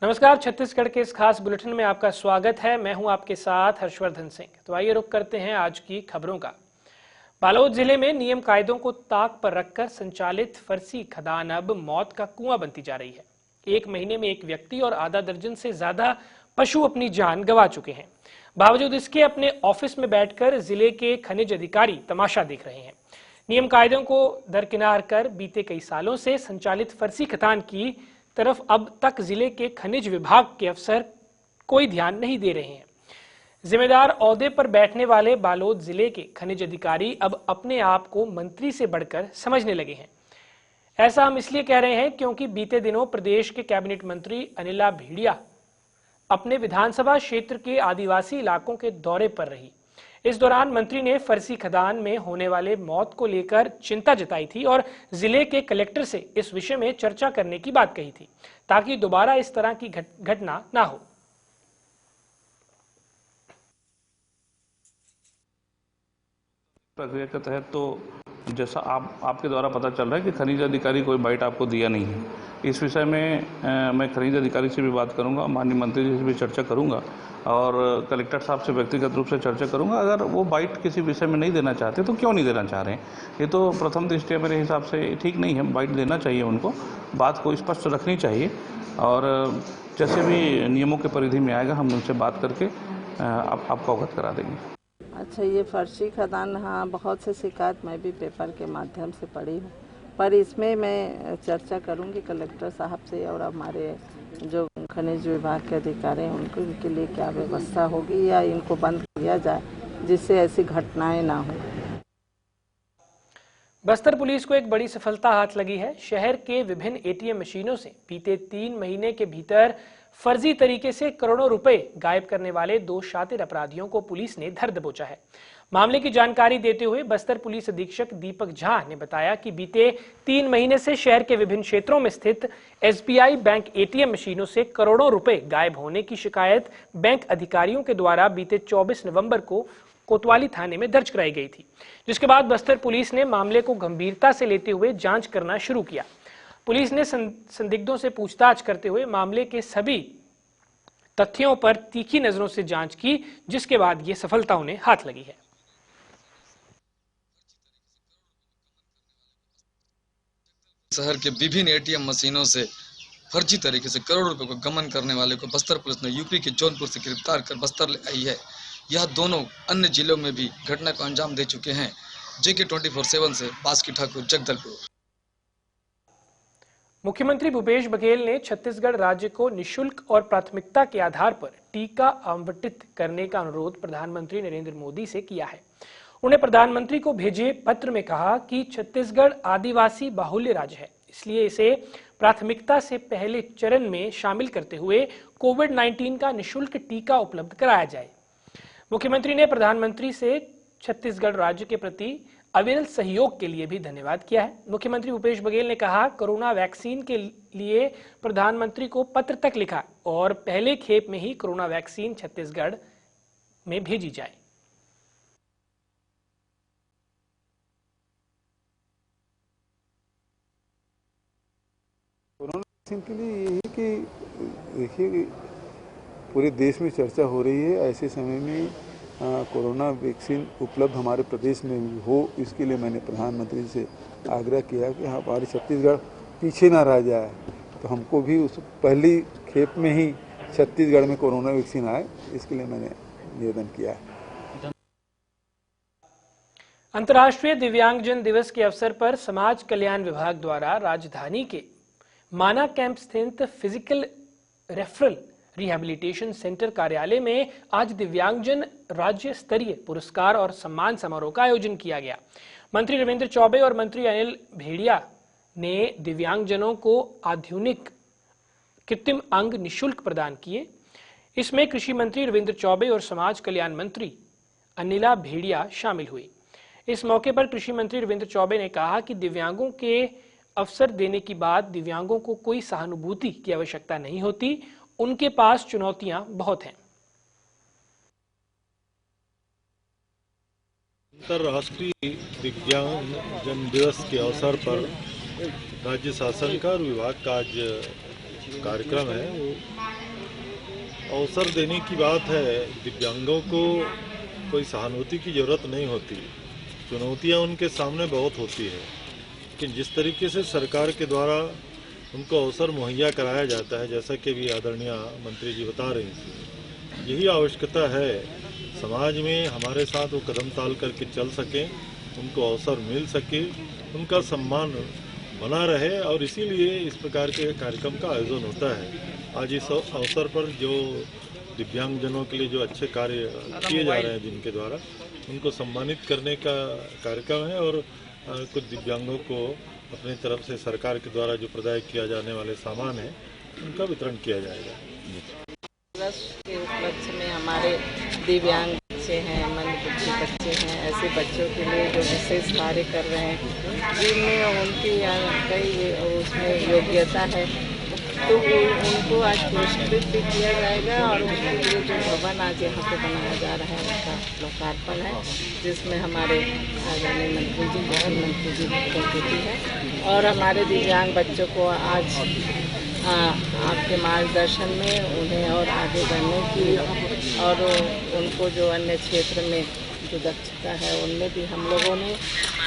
नमस्कार, छत्तीसगढ़ के इस खास बुलेटिन में आपका स्वागत है। मैं हूं आपके साथ हर्षवर्धन सिंह। तो आइए रुक करते हैं आज की खबरों का। बालोद जिले में नियम कायदों को ताक पर रखकर संचालित फर्जी खदान अब मौत का कुआं बनती जा रही है। एक महीने में एक व्यक्ति और आधा दर्जन से ज्यादा पशु अपनी जान गंवा चुके हैं। बावजूद इसके अपने ऑफिस में बैठकर जिले के खनिज अधिकारी तमाशा देख रहे हैं। नियम कायदों को दरकिनार कर बीते कई सालों से संचालित फर्जी खदान की तरफ अब तक जिले के खनिज विभाग के अफसर कोई ध्यान नहीं दे रहे हैं। जिम्मेदार ओहदे पर बैठने वाले बालोद जिले के खनिज अधिकारी अब अपने आप को मंत्री से बढ़कर समझने लगे हैं। ऐसा हम इसलिए कह रहे हैं क्योंकि बीते दिनों प्रदेश के कैबिनेट मंत्री अनिला भेड़िया अपने विधानसभा क्षेत्र के आदिवासी इलाकों के दौरे पर रही। इस दौरान मंत्री ने फर्जी खदान में होने वाले मौत को लेकर चिंता जताई थी और जिले के कलेक्टर से इस विषय में चर्चा करने की बात कही थी ताकि दोबारा इस तरह की घटना ना हो। प्रक्रिया के तहत तो जैसा आपके द्वारा पता चल रहा है कि खनिज अधिकारी कोई बाइट आपको दिया नहीं है। इस विषय में मैं खनिज अधिकारी से भी बात करूंगा, माननीय मंत्री जी से भी चर्चा करूंगा और कलेक्टर साहब से व्यक्तिगत रूप से चर्चा करूंगा। अगर वो बाइट किसी विषय में नहीं देना चाहते तो क्यों नहीं देना चाह रहे हैं, ये तो प्रथम दृष्टया मेरे हिसाब से ठीक नहीं है। बाइट देना चाहिए उनको, बात को स्पष्ट रखनी चाहिए और जैसे भी नियमों के परिधि में आएगा हम उनसे बात करके आपको अवगत करा देंगे। अच्छा, ये फर्जी खदान, हाँ, बहुत से शिकायत मैं भी पेपर के माध्यम से पढ़ी हूँ, पर इसमें मैं चर्चा करूँगी कलेक्टर साहब से और हमारे जो खनिज विभाग के अधिकारी हैं उनके लिए क्या व्यवस्था होगी या इनको बंद किया जाए जिससे ऐसी घटनाएं ना हो। बस्तर पुलिस को एक बड़ी सफलता हाथ लगी है। शहर के विभिन्न एटीएम मशीनों से बीते 3 महीने के भीतर फर्जी तरीके से करोड़ों रुपए गायब करने वाले 2 शातिर अपराधियों को पुलिस ने धर दबोचा है। मामले की जानकारी देते हुए बस्तर पुलिस अधीक्षक दीपक झा ने बताया कि बीते 3 महीने से शहर के विभिन्न क्षेत्रों में स्थित एसबीआई बैंक एटीएम मशीनों से करोड़ों रुपए गायब होने की शिकायत बैंक अधिकारियों के द्वारा बीते 24 नवंबर को कोतवाली थाने में दर्ज कराई गई थी, जिसके बाद बस्तर पुलिस ने मामले को गंभीरता से लेते हुए जांच करना शुरू किया। पुलिस ने संदिग्धों से पूछताछ करते हुए मामले के सभी तथ्यों पर तीखी नजरों से जांच की, जिसके बाद ये सफलता उन्हें हाथ लगी है। शहर के विभिन्न एटीएम मशीनों से फर्जी तरीके से करोड़ों रुपए को गमन करने वाले को बस्तर पुलिस ने यूपी के जौनपुर से गिरफ्तार कर बस्तर ले आई है। यह दोनों अन्य जिलों में भी घटना को अंजाम दे चुके हैं। JK 24/7 से बास्की ठाकुर, जगदलपुर। मुख्यमंत्री भूपेश बघेल ने छत्तीसगढ़ राज्य को निःशुल्क और प्राथमिकता के आधार पर टीका आवंटित करने का अनुरोध प्रधानमंत्री नरेंद्र मोदी से किया है। उन्होंने प्रधानमंत्री को भेजे पत्र में कहा कि छत्तीसगढ़ आदिवासी बाहुल्य राज्य है, इसलिए इसे प्राथमिकता से पहले चरण में शामिल करते हुए कोविड-19 का निःशुल्क टीका उपलब्ध कराया जाए। मुख्यमंत्री ने प्रधानमंत्री से छत्तीसगढ़ राज्य के प्रति अविरल सहयोग के लिए भी धन्यवाद किया है। मुख्यमंत्री भूपेश बघेल ने कहा, कोरोना वैक्सीन के लिए प्रधानमंत्री को पत्र तक लिखा और पहले खेप में ही कोरोना वैक्सीन छत्तीसगढ़ में भेजी जाए। कोरोना वैक्सीन के लिए यही कि देखिए पूरे देश में चर्चा हो रही है, ऐसे समय में कोरोना वैक्सीन उपलब्ध हमारे प्रदेश में हो, इसके लिए मैंने प्रधानमंत्री से आग्रह किया कि हमारी छत्तीसगढ़ पीछे ना रह जाए, तो हमको भी उस पहली खेप में ही छत्तीसगढ़ में कोरोना वैक्सीन आए, इसके लिए मैंने निवेदन किया है। अंतर्राष्ट्रीय दिव्यांगजन दिवस के अवसर पर समाज कल्याण विभाग द्वारा राजधानी के माना कैंप स्थित फिजिकल रेफरल रिहैबिलिटेशन सेंटर कार्यालय में आज दिव्यांगजन राज्य स्तरीय पुरस्कार और सम्मान समारोह का आयोजन किया गया। मंत्री रविंद्र चौबे और मंत्री अनिल भेड़िया ने दिव्यांगजनों को आधुनिक कृत्रिम अंग निःशुल्क प्रदान किए। इसमें कृषि मंत्री रविंद्र चौबे और समाज कल्याण मंत्री अनिला भेड़िया शामिल हुई। इस मौके पर कृषि मंत्री रविंद्र चौबे ने कहा कि दिव्यांगों के अवसर देने की बात दिव्यांगों को कोई सहानुभूति की आवश्यकता नहीं होती, उनके पास चुनौतियां बहुत हैं। अंतर्राष्ट्रीय दिव्यांगजन दिवस के अवसर पर राज्य शासन का और विभाग का आज कार्यक्रम है। अवसर देने की बात है, दिव्यांगों को कोई सहानुभूति की ज़रूरत नहीं होती। चुनौतियां उनके सामने बहुत होती है, लेकिन जिस तरीके से सरकार के द्वारा उनको अवसर मुहैया कराया जाता है, जैसा कि भी आदरणीय मंत्री जी बता रही थी, यही आवश्यकता है समाज में हमारे साथ वो कदम ताल करके चल सकें, उनको अवसर मिल सके, उनका सम्मान बना रहे, और इसीलिए इस प्रकार के कार्यक्रम का आयोजन होता है। आज इस अवसर पर जो दिव्यांगजनों के लिए जो अच्छे कार्य किए जा रहे हैं जिनके द्वारा, उनको सम्मानित करने का कार्यक्रम है, और कुछ दिव्यांगों को अपनी तरफ से सरकार के द्वारा जो प्रदाय किया जाने वाले सामान है उनका वितरण किया जाएगा। दिवस के उपलक्ष्य में हमारे दिव्यांग बच्चे हैं, मंदबुद्धि बच्चे हैं, ऐसे बच्चों के लिए जो विशेष कार्य कर रहे हैं, जिनमें उनकी कई उसमें योग्यता है, तो उनको आज पुरस्कृत भी किया जाएगा। और उनके लिए जो भवन आज यहाँ पे बनाया जा रहा है उसका लोकार्पण है, जिसमें हमारे आदरणीय मंत्री जी, मुख्यमंत्री जी की उपस्थिति है। और हमारे दिव्यांग बच्चों को आज आपके मार्गदर्शन में उन्हें और आगे बढ़ने की, और उनको जो अन्य क्षेत्र में जो दक्षता है उनमें भी हम लोगों ने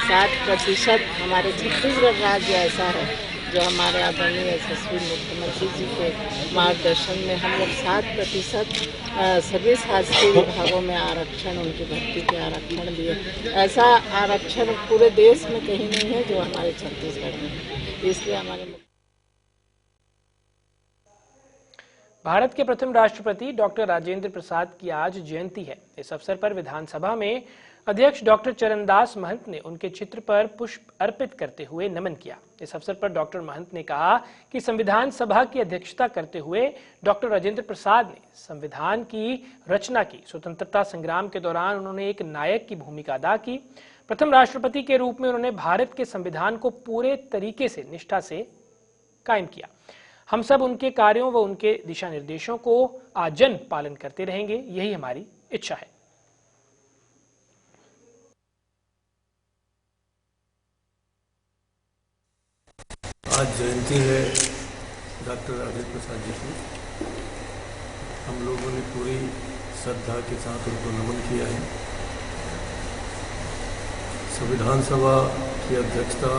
60%, हमारे छत्तीसगढ़ राज्य ऐसा है जो हमारे आदरणीय यशस्वी मुख्यमंत्री जी के मार्गदर्शन में हम लोग 60% सभी शासकीय विभागों में आरक्षण, उनकी भर्ती के आरक्षण दिए। ऐसा आरक्षण पूरे देश में कहीं नहीं है जो हमारे छत्तीसगढ़ में है। इसलिए हमारे भारत के प्रथम राष्ट्रपति डॉक्टर राजेंद्र प्रसाद की आज जयंती है। इस अवसर पर विधानसभा में अध्यक्ष डॉक्टर चरणदास महंत ने उनके चित्र पर पुष्प अर्पित करते हुए नमन किया। इस अवसर पर डॉक्टर महंत ने कहा कि संविधान सभा की अध्यक्षता करते हुए डॉक्टर राजेंद्र प्रसाद ने संविधान की रचना की। स्वतंत्रता संग्राम के दौरान उन्होंने एक नायक की भूमिका अदा की। प्रथम राष्ट्रपति के रूप में उन्होंने भारत के संविधान को पूरे तरीके से निष्ठा से कायम किया। हम सब उनके कार्यों व उनके दिशा निर्देशों को आजन पालन करते रहेंगे, यही हमारी इच्छा है। आज जयंती है डॉक्टर राजेंद्र प्रसाद जी की। हम लोगों ने पूरी श्रद्धा के साथ उनको नमन किया है। संविधान सभा की अध्यक्षता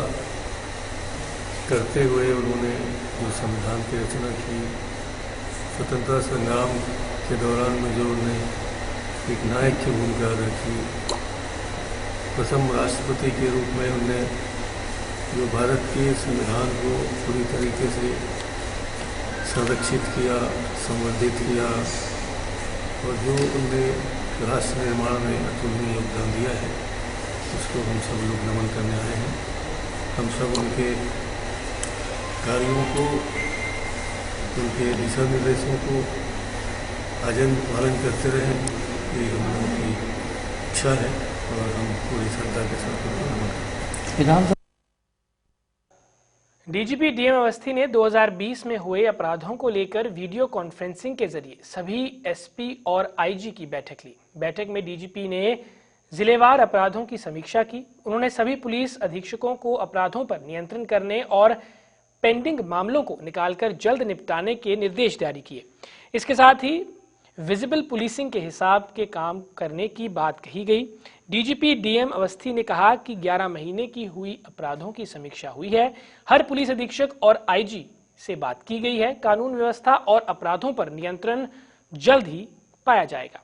करते हुए उन्होंने जो संविधान की रचना की, स्वतंत्रता संग्राम के दौरान में जो उन्होंने एक नायक की भूमिका अदा की, प्रथम राष्ट्रपति के रूप में उन्होंने जो भारत के संविधान को पूरी तरीके से संरक्षित किया, संवर्धित किया, और जो उन्होंने राष्ट्र निर्माण में अतुलनीय योगदान दिया है, उसको हम सब लोग नमन करने आए हैं। हम सब उनके कार्यों को, उनके दिशा निर्देशों को आजन पालन करते रहें, ये हम लोगों की इच्छा है, और हम पूरी श्रद्धा के साथ उनको नमन करते हैं। डीजीपी डीएम अवस्थी ने 2020 में हुए अपराधों को लेकर वीडियो कॉन्फ्रेंसिंग के जरिए सभी एसपी और आईजी की बैठक ली। बैठक में डीजीपी ने जिलेवार अपराधों की समीक्षा की। उन्होंने सभी पुलिस अधीक्षकों को अपराधों पर नियंत्रण करने और पेंडिंग मामलों को निकालकर जल्द निपटाने के निर्देश जारी किए। इसके साथ ही विजिबल पुलिसिंग के हिसाब के काम करने की बात कही गई। डीजीपी डीएम अवस्थी ने कहा कि 11 महीने की हुई अपराधों की समीक्षा हुई है। हर पुलिस अधीक्षक और आईजी से बात की गई है। कानून व्यवस्था और अपराधों पर नियंत्रण जल्द ही पाया जाएगा।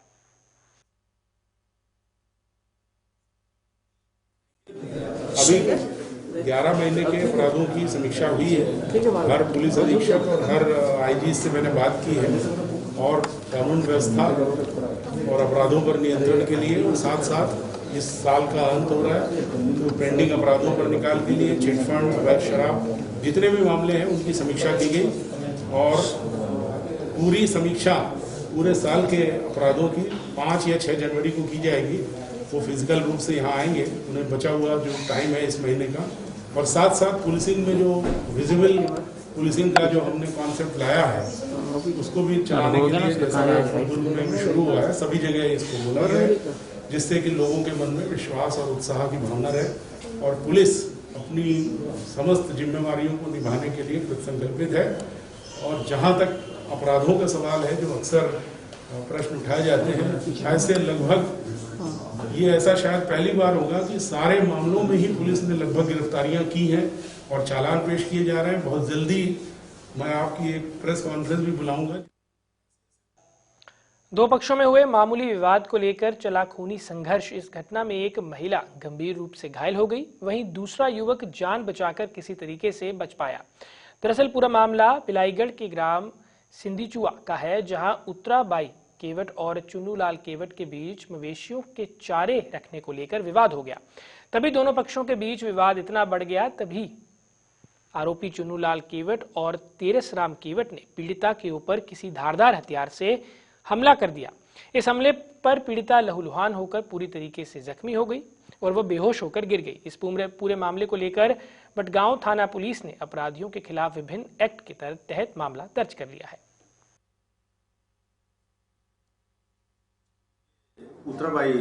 अभी 11 महीने के अपराधों की समीक्षा हुई है। हर पुलिस अधीक्षक और हर आईजी से मैंने बात की है, और कानून व्यवस्था और अपराधों पर नियंत्रण के लिए, और साथ साथ इस साल का अंत हो रहा है तो पेंडिंग अपराधों पर निकाल के लिए चिटफंड, अवैध शराब, जितने भी मामले हैं उनकी समीक्षा की गई। और पूरी समीक्षा पूरे साल के अपराधों की 5 या 6 जनवरी को की जाएगी। वो फिजिकल रूप से यहाँ आएंगे, उन्हें बचा हुआ जो टाइम है इस महीने का, और साथ साथ पुलिसिंग में जो विजिबल पुलिसिंग का जो हमने कॉन्सेप्ट लाया है उसको भी चलाने के लिए, जैसा दुर्ग में भी शुरू हुआ है, सभी जगह इसको बोला गया है, जिससे कि लोगों के मन में विश्वास और उत्साह की भावना रहे, और पुलिस अपनी समस्त जिम्मेवारियों को निभाने के लिए कृतसंकल्पित है। और जहाँ तक अपराधों का सवाल है जो अक्सर प्रश्न उठाए जाते हैं। ऐसे लगभग ये ऐसा शायद पहली बार होगा कि सारे मामलों में ही पुलिस ने लगभग गिरफ्तारियां की हैं और चालान पेश किए जा रहे हैं। बहुत जल्दी मैं आपकी एक प्रेस कॉन्फ्रेंस भी बुलाऊंगा। दो पक्षों में हुए मामूली विवाद को लेकर चला खूनी संघर्ष। इस घटना में एक महिला गंभीर रूप से घायल हो गई, वहीं दूसरा युवक जान बचाकर किसी तरीके से बच पाया। दरअसल पूरा मामला पिलाईगढ़ के ग्राम सिंदीचुआ का है, जहां उत्तराबाई केवट और चुन्नूलाल केवट के बीच मवेशियों के चारे रखने को लेकर विवाद हो गया। तभी दोनों पक्षों के बीच विवाद इतना बढ़ गया, तभी आरोपी चुन्नूलाल केवट और तेरसराम केवट ने पीड़िता के ऊपर किसी धारदार हथियार से हमला कर दिया। इस हमले पर पीड़िता लहूलुहान होकर पूरी तरीके से जख्मी हो गई और वह बेहोश होकर गिर गई। इस पूरे मामले को लेकर बटगांव थाना पुलिस ने अपराधियों के खिलाफ विभिन्न एक्ट के तहत मामला दर्ज कर लिया है। उत्तराबाई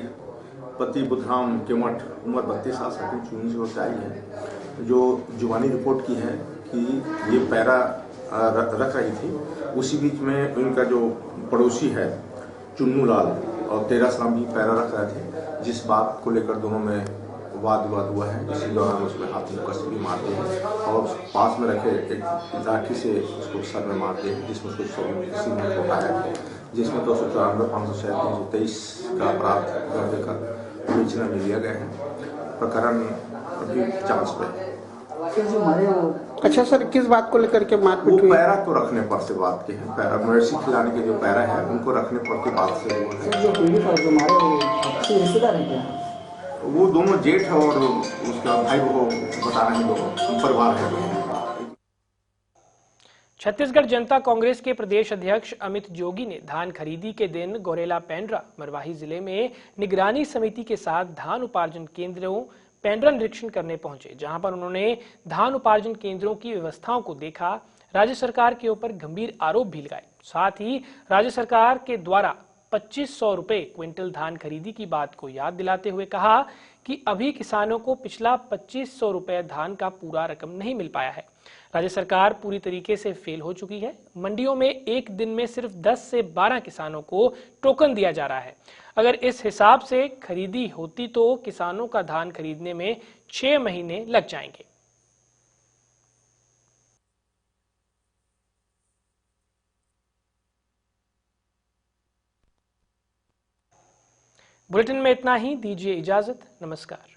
पति बुद्धराम केवट उम्र 32 साल सटी चुनी से आई है, जो जुबानी रिपोर्ट की है कि ये पैरा रख रही थी। उसी बीच में उनका जो पड़ोसी है चुन्नूलाल और तेरसराम भी पैरा रख रहे थे, जिस बात को लेकर दोनों में वाद विवाद हुआ है। इसी दौरान उसमें हाथ में कस भी मारते हैं और पास में रखे एक लाठी से उसको सर में मारते हैं, जिसमें उसको किसी ने उठाया, जिसमें 294, 506, 323 का अपराध दर्ज कर बेचना में लिया गया है। प्रकरण अभी जांच पे। अच्छा सर, किस बात को लेकर के मारपीट हुई? पैरा तो रखने पर से बात के हैं, पैरा मवेशी खिलाने के जो पैरा है उनको रखने पर की बात से हुआ है। जो पीड़ित और जो मारे रिश्तेदार है क्या? वो दोनों जेठ है और उसका भाई वो बता रहे हैं, दो परिवार है। छत्तीसगढ़ जनता कांग्रेस के प्रदेश अध्यक्ष अमित जोगी ने धान खरीदी के दिन गौरेला पेंड्रा मरवाही जिले में निगरानी समिति के साथ धान उपार्जन केंद्रों पेंड्रा निरीक्षण करने पहुंचे, जहां पर उन्होंने धान उपार्जन केंद्रों की व्यवस्थाओं को देखा। राज्य सरकार के ऊपर गंभीर आरोप भी लगाए। साथ ही राज्य सरकार के द्वारा 2500 रुपए क्विंटल धान खरीदी की बात को याद दिलाते हुए कहा कि अभी किसानों को पिछला 2500 रुपए धान का पूरा रकम नहीं मिल पाया है। राज्य सरकार पूरी तरीके से फेल हो चुकी है। मंडियों में एक दिन में सिर्फ 10 से 12 किसानों को टोकन दिया जा रहा है। अगर इस हिसाब से खरीदी होती तो किसानों का धान खरीदने में 6 महीने लग जाएंगे। बुलेटिन में इतना ही। दीजिए इजाजत। नमस्कार।